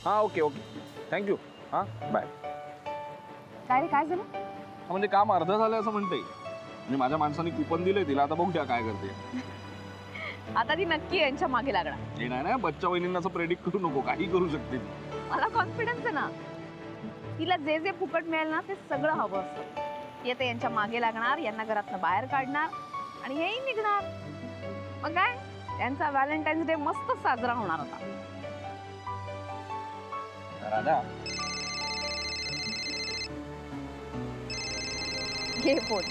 हां okay okay thank you हां bye. काय रे, काय झालं? म्हणजे काम अर्ध झालं असं म्हणते. म्हणजे माझ्या माणसाने कुपन दिलंय तिला, आता बघूया काय करते. आता ती नक्की यांच्या मागे लागणार. हे नाही ना बच्चा वहिनींना असं प्रेडिक्ट करू नको, काही करू शकते ती. मला कॉन्फिडन्स आहे ना. तिला जे जे फुकट मिळेल ना ते सगळं हवं असतं. ती आता यांच्या मागे लागणार, यांना घरातनं बाहेर काढणार आणि हेही निघणार. मग काय, त्यांचा व्हॅलेंटाईन्स डे मस्त साजरा होणार होता. राधा घे फोन.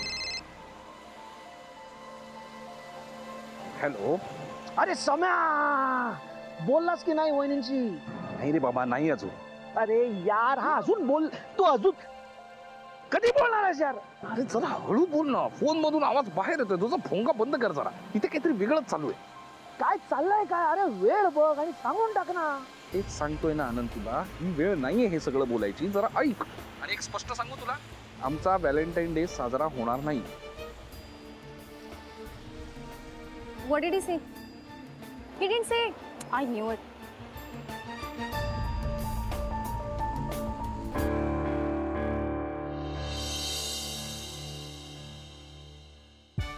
हॅलो. अरे सम्या, बोललास की नाही वहिनींची? नाही रे बाबा, नाही अजून. अरे यार, हा अजून बोल. तू अजून कधी बोलणार आहेस यार? अरे जरा हळू बोल ना, फोन मधून आवाज बाहेर येतोय. तुझा फोंगा बंद कर जरा, इथे काहीतरी वेगळंच चालू आहे. काय चाललंय काय? अरे वेळ बघ आणि सांगून टाक ना. तेच सांगतोय ना आनंद तुला, ही वेळ नाहीये हे सगळं बोलायची. जरा ऐक. आणि एक स्पष्ट सांगू तुला, आमचा व्हॅलेंटाईन डे साजरा होणार नाही. What did he say? He didn't say. I knew it.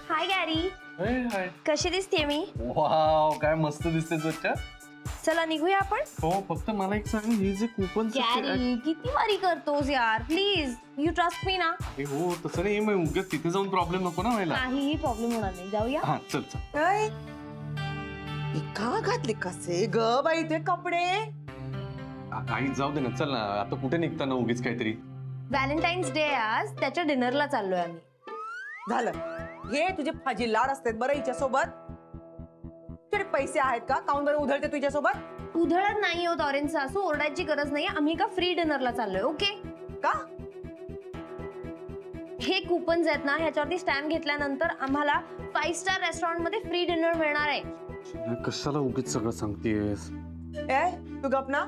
Hi Gary, hi. कशी दिसते मी? वाव, काय मस्त दिसते स्वच्छ. चला निघूया आपण. हो, फक्त मला एक सांग, हे जे कुपन गॅरी, किती वारी करतोस यार, प्लीज यू ट्रस्ट मी ना. हो तसं नाही, मग उगाच तिथे जाऊन प्रॉब्लेम नको ना व्हायला. काहीही प्रॉब्लेम होणार नाही, जाऊया. हा चल चल. काय हे का घातले कसे ग बाई ते कपडे? आई जाऊ दे ना, चल ना, आता कुठे निघता ना उगीच काहीतरी. व्हॅलेंटाईन्स डे आज, त्याच्या डिनरला चाललोय आम्ही. झालं, हे तुझे फाजी लाड असतात बरं हिच्या सोबत. तुझे पैसे आहेत का? काऊन बरं उधळते तुझ्या सोबत? उधळत नाही होत ऑरेंज सासू, ओरडायची गरज नाही. आम्ही एका फ्री डिनरला चाललोय. ओके का? हे कुपन्स आहेत ना, ह्याच्यावरती स्टॅम्प घेतल्यानंतर आम्हाला 5 स्टार रेस्टॉरंट मध्ये फ्री डिनर मिळणार आहे. कशाला उगीच सगळं सांगतेस? ए तू गप ना.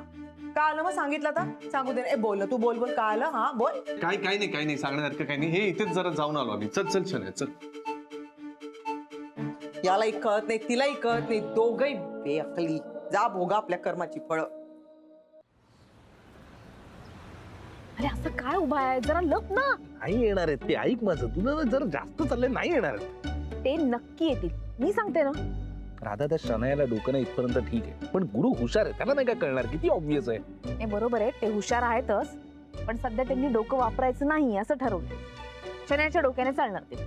का आलं मग? सांगितलं तर सांगू दे. ए बोल, तू बोल बोल. का आलं? हा बोल. काही नाही सांगण्यासारखं काही नाही. हे इथेच जरा जाऊन आलो आम्ही. चल चल चल चल. यालाही कळत नाही, तिलाही कळत नाही, दोघही बेअकली. जा भोगा आपल्या कर्माची फळं. अरे असं काय उभा आहे, जरा लप ना. नाही येणार आहेत ते, ऐक माझं. तुला ना जरा जास्त चाललंय, नाही येणार आहेत. ते नक्की येतील, मी सांगते ना. राधा त्या शनायाला डोकं नाही इथपर्यंत ठीक आहे, पण गुरु हुशार आहे, त्याला नाही काय कळणार. किती ऑब्विस आहे. नाही बरोबर आहे, ते हुशार आहेतच, पण सध्या त्यांनी डोकं वापरायचं नाही असं ठरवलं. शनायाच्या डोक्याने चालणार ते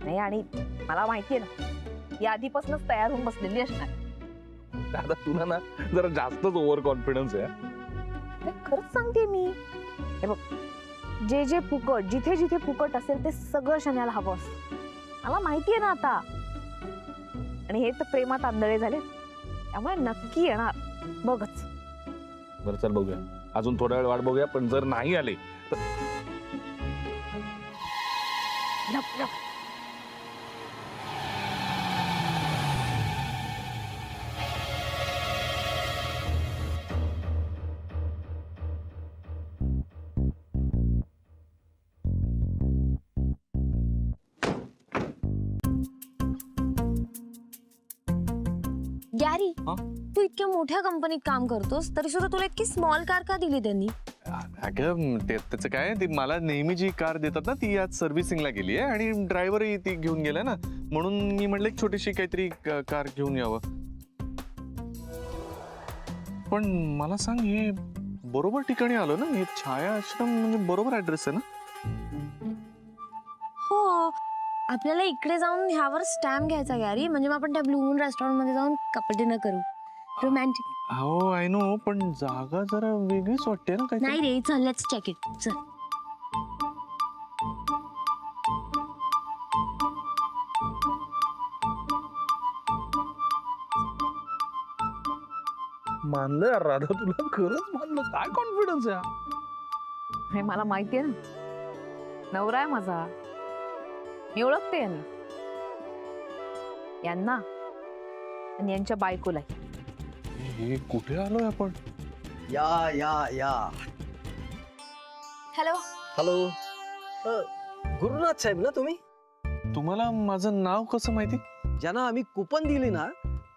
नाही. आणि मला माहितीये ना, ही आधीपासूनच तयार होऊन बसलेली असणार. दादा तुला ना जरा जास्तच ओव्हर कॉन्फिडन्स आहे. हे खरंच सांगते मी. हे बघ, जे जे फुकट, जिथे जिथे फुकट असेल ते सगळं शनायाला हवं असतं. मला माहितीये ना आता. आणि हे तर प्रेमात आंधळे झाले, त्यामुळे नक्की येणार. बघच. बरं चल बघूया, अजून थोडा वेळ वाट बघूया. पण जर नाही आले तर लप लप. गॅरी, हा? तू इतक्या मोठ्या कंपनीत काम करतोस तरी सुद्धा तुला इतकी स्मॉल कार का दिली त्यांनी? अगं त्याचं काय, ती मला नेहमी जी कार देतात ना, ती आज सर्व्हिसिंगला गेली आहे आणि ड्रायव्हरही ती घेऊन गेला ना, म्हणून मी म्हटलं एक छोटीशी काहीतरी कार घेऊन यावं. पण मला सांग, हे बरोबर ठिकाणी आलो ना? हे छाया आश्रम म्हणजे बरोबर ऍड्रेस आहे ना? हो, आपल्याला इकडे जाऊन ह्यावर स्टॅम्प घ्यायचा गॅरी, म्हणजे मग आपण त्या ब्लू मून रेस्टॉरंट मध्ये जाऊन कपल डिनर करू. रोमॅन्टिक. हो आय नो, पण जागा जरा वेगळीच वाटते ना काही. नाही रे, चल लेट्स चेक इट. चल. मानलं यार राधा, तुला खरंच मानलं. काय कॉन्फिडन्स आहे. हे मला माहितीये ना, नवरा आहे माझा. मी ओळखते यांना यांना आणि यांच्या बायकोला. हे कुठे आलोय आपण? या या या. हॅलो. हॅलो. गुरुनाथ साहेब ना तुम्ही? तुम्हाला माझं नाव कसं माहिती? ज्यांना आम्ही कुपन दिली ना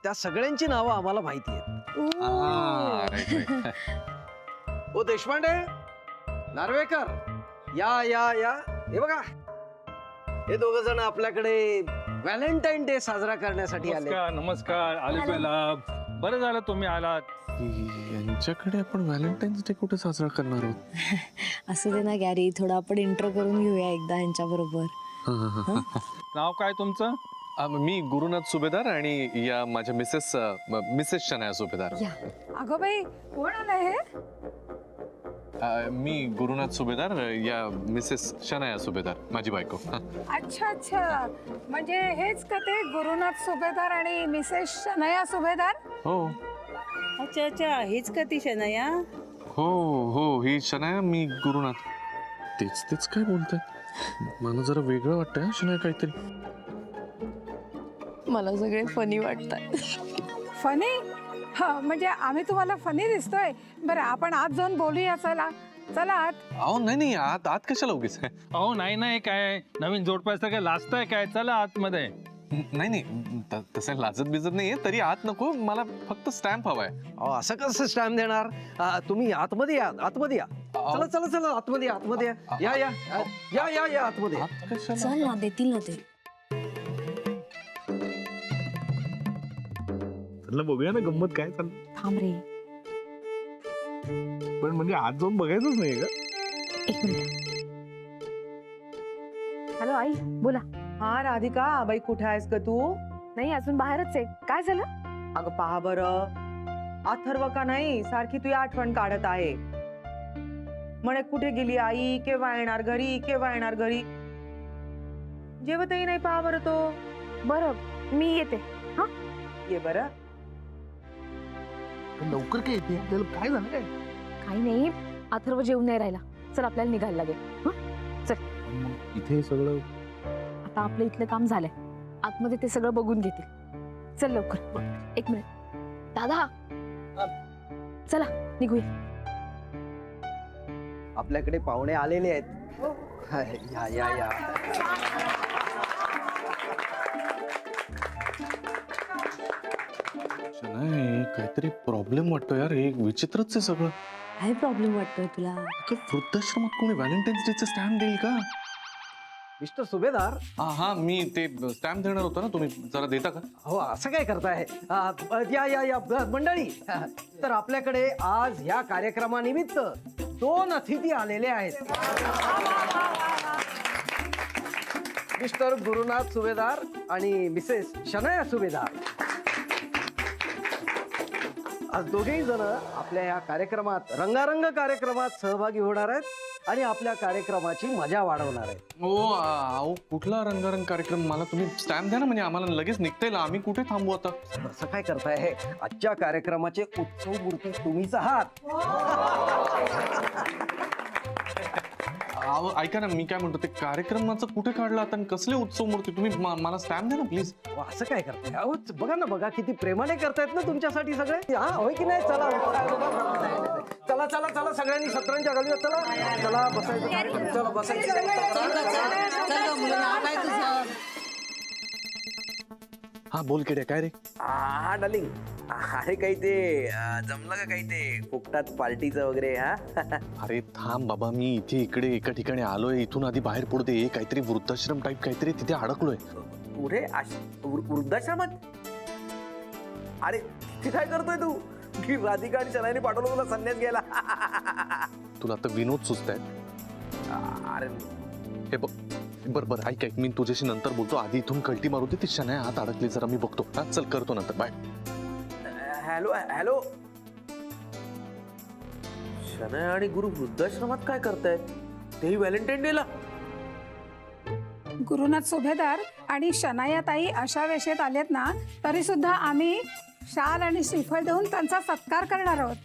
त्या सगळ्यांची नावं आम्हाला माहिती आहेत. ओ देशपांडे, नार्वेकर, या या या. हे बघा, हे दोघ जण आपल्याकडे व्हॅलेंटाईन डे साजरा करण्यासाठी आले. नमस्कार नमस्कार. आले पहिला बरं झालं तुम्ही आलात. यांच्याकडे आपण व्हॅलेंटाईन्स डे कुठे साजरा करणार आहोत? असू दे ना गॅरी, थोडं आपण इंट्रो करून घेऊया एकदा यांच्या बरोबर. नाव काय तुमचं? मी गुरुनाथ सुभेदार आणि या माझ्या मिसेस शनाया सुभेदार. अगं बाई, कोण आलंय हे? मी गुरुनाथ सुभेदार, या मिसेस शनाया सुभेदार, माझी बायको. अच्छा अच्छा, म्हणजे हेच का ते गुरुनाथ सुभेदार आणि मिसेस शनाया सुभेदार? हो अच्छा अच्छा, हीच का ती शनाया? हो हो, ही शनाया, मी गुरुनाथ. तेच तेच काय बोलताय? मला जरा वेगळं वाटतंय शनाया काहीतरी. मला सगळे फनी वाटतात. फनी? हा, म्हणजे आम्ही तुम्हाला फनी दिसतोय? बरं, आपण आत जाऊन बोलूया. चला चला आत. अहो नाही नाही, आत आत कशाला उगीच? अहो नाही नाही, काय नवीन जोडपायचं काय लाजताय काय? चला आतमध्ये. नाही नाही, तसं लाजत बिजत नाहीये, तरी आत नको, मला फक्त स्टॅम्प हवाय. अहो, असं कसं स्टॅम्प देणार? तुम्ही आतमध्ये या, आतमध्ये या. चला चला चला, आतमध्ये या, आतमध्ये या. या या या या या आतमध्ये या. आत कशाला? चल ना, देतील ना ते. बघूया ना गंमत काय चाललं. थांब रे, पण म्हणजे आज जाऊन बघायचंच नाही का? एक मिनिट. हॅलो आई, बोला. हा राधिका, बाई कुठे आहेस ग तू? नाही, अजून बाहेरच आहे. काय झालं? अगं पहा बरं, अथर्व का नाही सारखी तुझी आठवण काढत आहे. म्हणे कुठे गेली आई, केव्हा येणार घरी, केव्हा येणार घरी. जेवतही नाही, पहा बरं तो. बरं, मी येते. हा, ये बरं. लवकर काय येते? त्याला काय झालं काय? काही नाही, अथर्व जेवून नाही राहिला. चल, आपल्याला निघायला लागेल. मग इथे सगळं आता आपलं इथलं काम झालंय. आतमध्ये ते सगळं बघून घेतील. चल लवकर. एक मिनिट दादा, चला निघूया. आपल्याकडे पाहुणे आलेले आहेत. या या या. शनाया, काहीतरी प्रॉब्लेम वाटतो यार, हे विचित्रच आहे सगळं. काय प्रॉब्लेम वाटतोय तुला? का वृद्धाश्रमात कोणी व्हॅलेंटाईन्स डेचे स्टॅम्प देईल का? मिस्टर सुभेदार, हा, मी ते स्टॅम्प देणार होतो ना, तुम्ही जरा देता का? हो असं काय करताय? या या या मंडळी, तर आपल्याकडे आज या कार्यक्रमानिमित्त 2 अतिथी आलेले आहेत. मिस्टर गुरुनाथ सुभेदार आणि मिसेस शनाया सुभेदार. आज दोघेही जण आपल्या या कार्यक्रमात, रंगारंग कार्यक्रमात सहभागी होणार आहेत आणि आपल्या कार्यक्रमाची मजा वाढवणार आहेत. अहो, कुठला रंगारंग कार्यक्रम? मला तुम्ही स्टॅम्प द्या ना, म्हणजे आम्हाला लगेच निघता येईल. आम्ही कुठे थांबू आता? असं काय करताय? आजच्या कार्यक्रमाचे उत्सव मूर्ती तुम्हीच आहात. अहो ऐका ना, मी काय म्हणतो, ते कार्यक्रमाचं कुठे काढलं आता आणि कसले उत्सव मूर्ती? तुम्ही मला स्टॅम्प द्या ना प्लीज. असं काय करताय? अहो बघा ना, बघा किती प्रेमाने करतायत ना तुमच्यासाठी सगळे. हा, होय की नाही? चला चला चला चला, सगळ्यांनी शतरंज घालूया. चला चला, बसायचं. चला बसायचं. हा बोल किड्या, काय रे? हा डार्लिंग, अरे काही ते जमलं का काही ते फुकटात पार्टीचं वगैरे? हा अरे थांब बाबा, मी इथे इकडे एका ठिकाणी आलोय, इथून आधी बाहेर पडू दे. काहीतरी वृद्धाश्रम टाईप काहीतरी तिथे अडकलोय. पुढे वृद्धाश्रमात? अरे तिथे काय करतोय तू? की राधिका आणि शनायाने पाठवलं तुला संन्यास घ्यायला? तुला आता विनोद सुचताय? अरे हे बघ, बरं ऐक, मी तुझ्याशी नंतर बोलतो. आधी इथून कल्टी मारू दे. ती शनाया आत अडकली, जरा मी बघतो. हा चल, करतो नंतर. बाय. Hello hello. शनाया आणि गुरु वृद्धाश्रमात काय करतायत? तेही व्हॅलेंटाईन डेला? गुरुनाथ सुभेदार आणि शनाया ताई अशा वेशेत आलेत ना, तरी सुद्धा आम्ही शाल आणि श्रीफळ देऊन त्यांचा सत्कार करणार आहोत.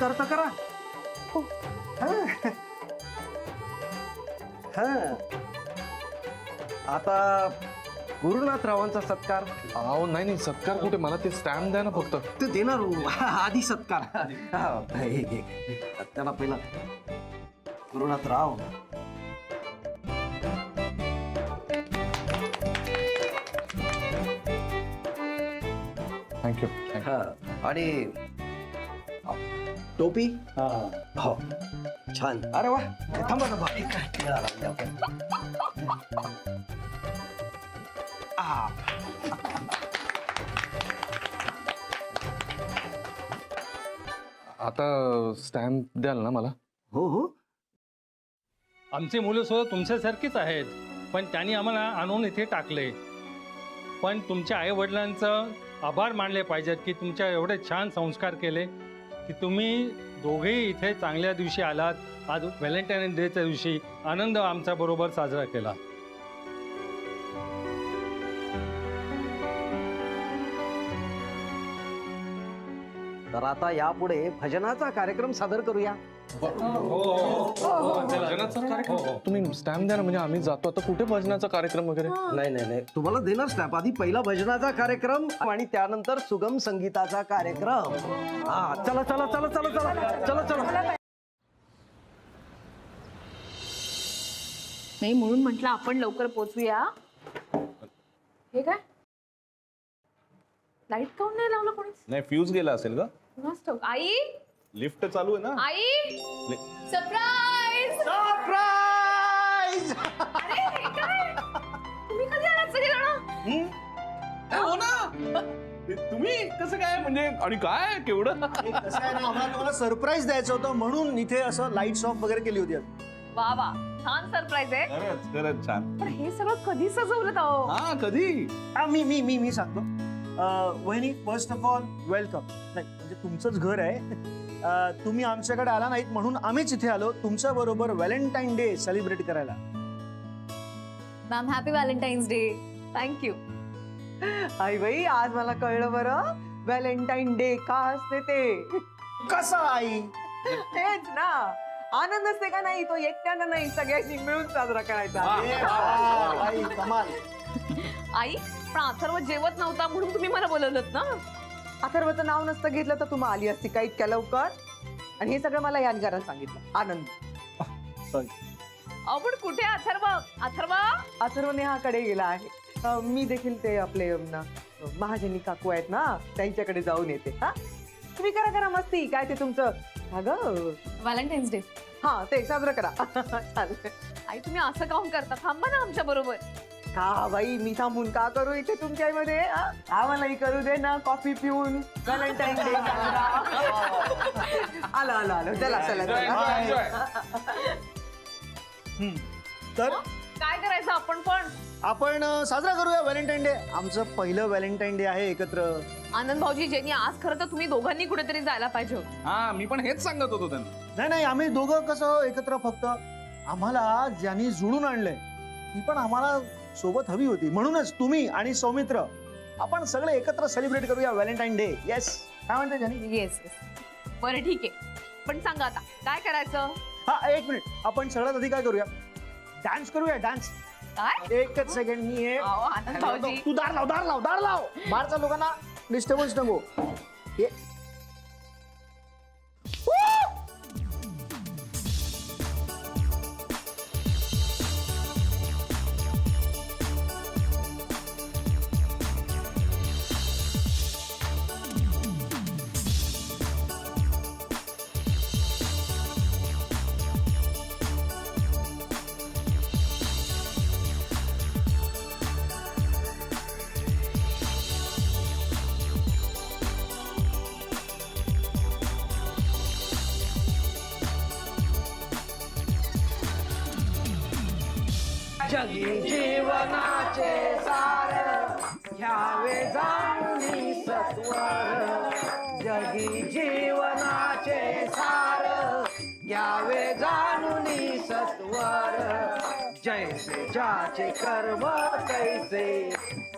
सत्कार तर करा. हा. आता गुरुनाथरावांचा सत्कार. अहो नाही सत्कार कुठे, मला ते स्टॅम्प द्या ना फक्त. ते देणार हो. आधी सत्कार. त्याला पहिला गुरुनाथराव. थँक्यू. आणि टोपी. हो छान. अरे वा. थांबा थांबा. आता स्टॅम्प द्याल ना मला? हो हो. आमची मुलं सुद्धा तुमच्यासारखीच आहेत, पण त्यांनी आम्हाला आणून इथे टाकले. पण तुमच्या आई वडिलांचं आभार मानले पाहिजेत की तुमच्या एवढे छान संस्कार केले की तुम्ही दोघेही इथे चांगल्या दिवशी आलात. आज व्हॅलेंटाईन डेच्या दिवशी आनंद आमच्या बरोबर साजरा केला. तर आता यापुढे भजनाचा कार्यक्रम सादर करूया. भजनाचा कार्यक्रम? तुम्ही स्टॅम्प द्या ना, म्हणजे आम्ही जातो. आता कुठे भजनाचा कार्यक्रम वगैरे? नाही नाही नाही, तुम्हाला देणार स्टॅम्प. आधी पहिला भजनाचा कार्यक्रम आणि त्यानंतर सुगम संगीताचा कार्यक्रम. हा चला चला चला चला चला चला चला. नाही म्हणून म्हटलं आपण लवकर पोचूया. हे काय लाईट काऊन नाही लावलं कोणीच? नाही फ्यूज गेला असेल का? मस्त. आई लिफ्ट चालू आहे ना. आई सरप्राईज. सरप्राईज. अरे हे काय? तुम्ही कधी आलात सगळेजण? हो ना. तुम्ही कसं काय म्हणजे, आणि काय केवढं? कसं आहे ना, आम्हाला तुम्हाला सरप्राईज द्यायचं होतं म्हणून इथे असं लाईट्स ऑफ वगैरे केली होती. वा वा छान सरप्राईज आहे. खरंच खरंच छान. पण हे सगळं कधी सजवलं अहो? हा कधी? मी मी मी मी सांगतो. वहिनी फर्स्ट ऑफ ऑल वेलकम. नाही म्हणजे तुमचंच घर आहे. तुम्ही आमच्याकडे आला नाहीत म्हणून आम्हीच इथे आलो तुमच्या बरोबर व्हॅलेंटाईन डे सेलिब्रेट करायला. Ma'am happy valentine's day. Thank you. आई बाई आज मला कळलं बरं व्हॅलेंटाईन डे का असते ते. कसं आई? तेच ना, आनंद असते का नाही तो एकट्यानं नाही सगळ्यांनी मिळून साजरा करायचा. आई कमाल. आई पण अथर्व जेवत नव्हता म्हणून तुम्ही मला बोलवलं ना. अथर्वचं नाव नसतं घेतलं तर तुम्हाला आली असती का इतक्या लवकर. आणि हे सगळं मला यानगारानं सांगितलं. आनंद. अहो पण कुठे अथर्व? अथर्व अथर्व नेहाकडे गेला आहे. मी देखील ते आपले महाजनी काकू आहेत ना त्यांच्याकडे जाऊन येते. हा तुम्ही करा करा मस्ती. काय ते तुमचं अगं व्हॅलेंटाईन्स डे. हा ते साजरं करा. चालेल. आई तुम्ही असं काऊन करता? थांबा ना आमच्या बरोबर. का बाई मी थांबून का करू इथे तुमच्या मध्ये. आम्हालाही करू दे ना कॉफी पिऊन व्हॅलेंटाईन डे. आलो आलो आलो. चला चला चला. तर काय करायचं आपण पण? आपण साजरा करूया व्हॅलेंटाईन डे. आमचं पहिलं व्हॅलेंटाईन डे आहे एकत्र. आनंद भाऊजी जेनी आज खरं तर तुम्ही दोघांनी कुठेतरी जायला पाहिजे होतं. हा मी पण हेच सांगत होतो त्यांना. नाही नाही आम्ही दोघं कसं एकत्र, फक्त आम्हाला ज्यांनी जुळून आणलंय ती पण आम्हाला सोबत हवी होती. म्हणूनच तुम्ही आणि सौमित्र आपण सगळे एकत्र सेलिब्रेट करूया व्हॅलेंटाईन डे. येस काय म्हणते ज्यानी? Yes yes. बरं ठीक आहे, पण सांगा आता काय करायचं? हा एक मिनिट, आपण सगळ्यात आधी काय करूया? डान्स करूया. डान्स. काय? एकच सेकंड. मी हे अहो, आनंद भाऊजी तू दार लाव दार लाव दार लाव. बाहेरच्या लोकांना डिस्टर्बन्स नको. हे जगी जीवनाचे सार घ्यावे जाणून सत्वर. जगी जीवनाचे सार घ्यावे जाणून सत्वर. जैसे ज्याचे कर्म तैसे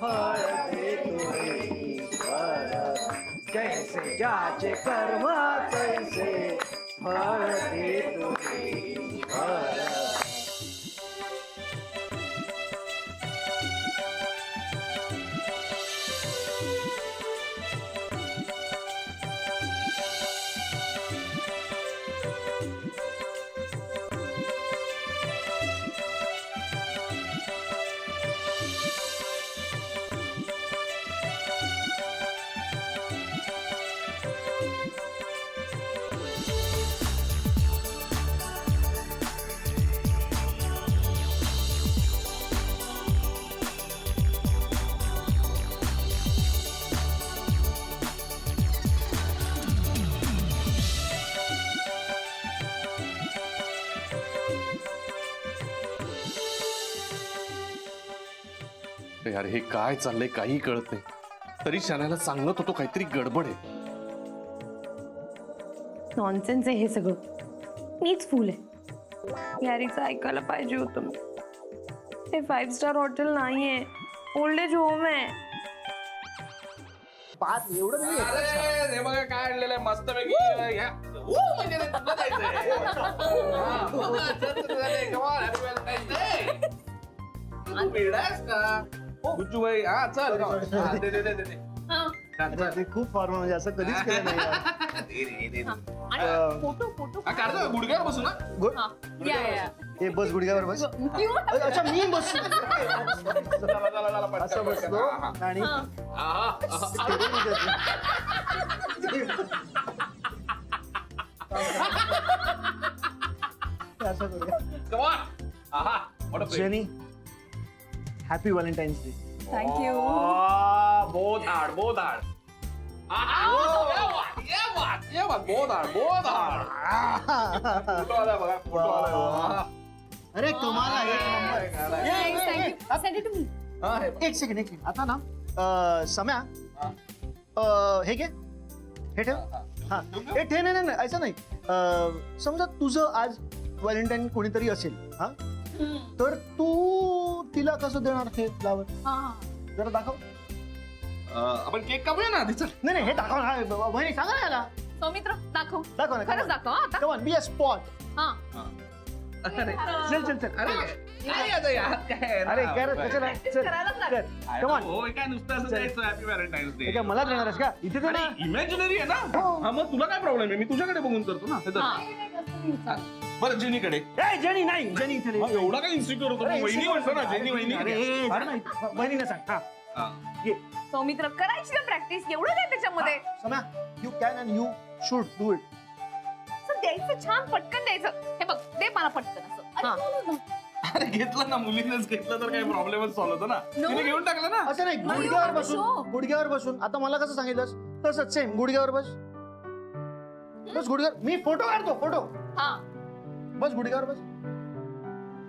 फळ देतो ईश्वर. कैसे ज्याचे कर्म तैसे फळ देतो रे फळ. यार हे काय चाललंय काही कळत नाही. तरी शनायाला सांगत होतो काहीतरी गडबड आहे. नॉनसेन्स आहे हे सगळं. मीच फुल आहे. यारीचं ऐकायला पाहिजे होतं मी. हे 5 स्टार हॉटेल नाहीये, ओल्ड एज होम आहे. पाच एवढं नाही. हे बघा काय आणलेलं आहे मस्त पैकी. गुज्जू भाई हा चल ते खूप फॉर्मल म्हणजे असं कधीच केलं नाही यार. गुडघ्यावर बसू ना. हे बस गुडघ्यावर बस. अच्छा मी बस असं बसलो आणि असं करूया. Jenny happy valentine's day. Thank you. बहुत हार्ड बहुत हार्ड. अरे तुम्हाला एक सेकंड आता ना सम्या हे घे हे ठेव. हा हे ठेव. नाही असं नाही. समजा तुझं आज व्हॅलेंटाईन कोणीतरी असेल हा तर तू तिला कसं देणार हे फ्लावर जरा दाखव. आपण केक कापूया ना आधी. चल नाही हे दाखव ना बहिणी सांगा ना याला. सौमित्र दाखव दाखव ना खरंच दाखव आता. Come on be a spot. चल चल चल. अरे कर कशाला चल कर. Come on. काय नुसतं असं जायचं हॅपी व्हॅलेंटाईन्स हे डे. काय मला देणार आहेस का इथे तर ना. इमॅजिनरी आहे ना. हा मग तुला काय प्रॉब्लेम आहे. मी तुझ्याकडे बघून करतो ना. हे धर. बरं जेनीकडे. ए जेनी नाही जेनी इथे हा, एवढा काय इन्सिक्युअर होतो. अरे, वहिनी म्हणतो ना जेनी वहिनी. अरे बहिणीने सांग. हा सौमित्र करायची ना प्रॅक्टिस. एवढं काय त्याच्यामध्ये. Samya you can and you should do it. असं द्यायचं छान पटकन द्यायचं. हे बघ दे मला पटकन असं. अरे घेतलं ना मुलीनेच घेतलं तर काही प्रॉब्लेमच सॉल्व्ह होतो ना. तिने घेऊन टाकलं ना. असं नाही गुडघ्यावर बसून आता मला कसं सांगितलंस तसंच सेम गुडघ्यावर बस. बस गुडघ्यावर. मी फोटो काढतो फोटो. हा बस गुडघ्यावर बस.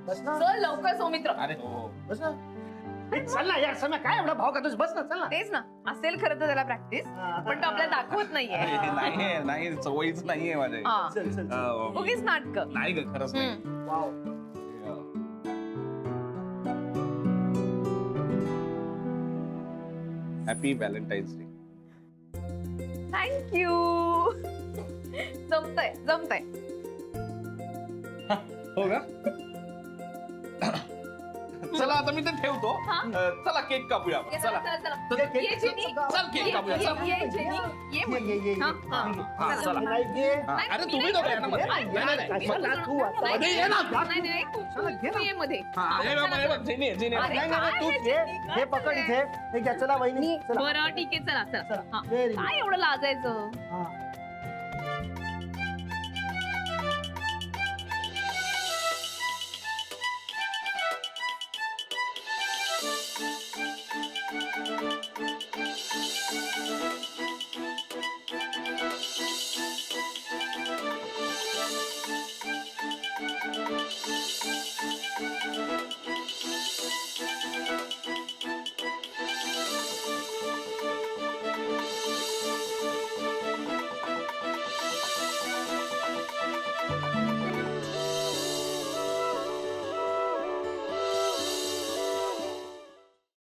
बस ना चल लवकर सौमित्र. अरे हो. बस ना. चल ना यार सम्या काय एवढा भाव करतोस. बस ना चल ना. तेच ना असेल खरं तर त्याला प्रॅक्टिस पण तो आपल्याला दाखवत नाहीये. नाही सवयीच नाहीये माझ्या. हा. चल चल चल. उगीच नाटक. नाही ग खरंच नाही. Wow. Happy valentine's day. Thank you. जमतंय. हो का. चला आता मी ते ठेवतो. हा. चला केक कापूया. चला ये जेनी. चल केक कापूया. चल. ये जेनी. ये ये मध्ये. ये हा, ये. हा. हा, चला. नाही घे. हा, अरे तुम्ही दोघं या ना मध्ये. नाही. चल ना तू आता. मध्ये ये ना. नाही तू ये मध्ये. हा, हे बघ, जेनी आहे, जेनी आहे. अरे, नाही नाही तू काय घे. आहे हे पकड इथे. हे घ्या चला वहिनी चला. बरं ठीक आहे चला. चला. हा. Very good. काय एवढं लाजायचं. हा.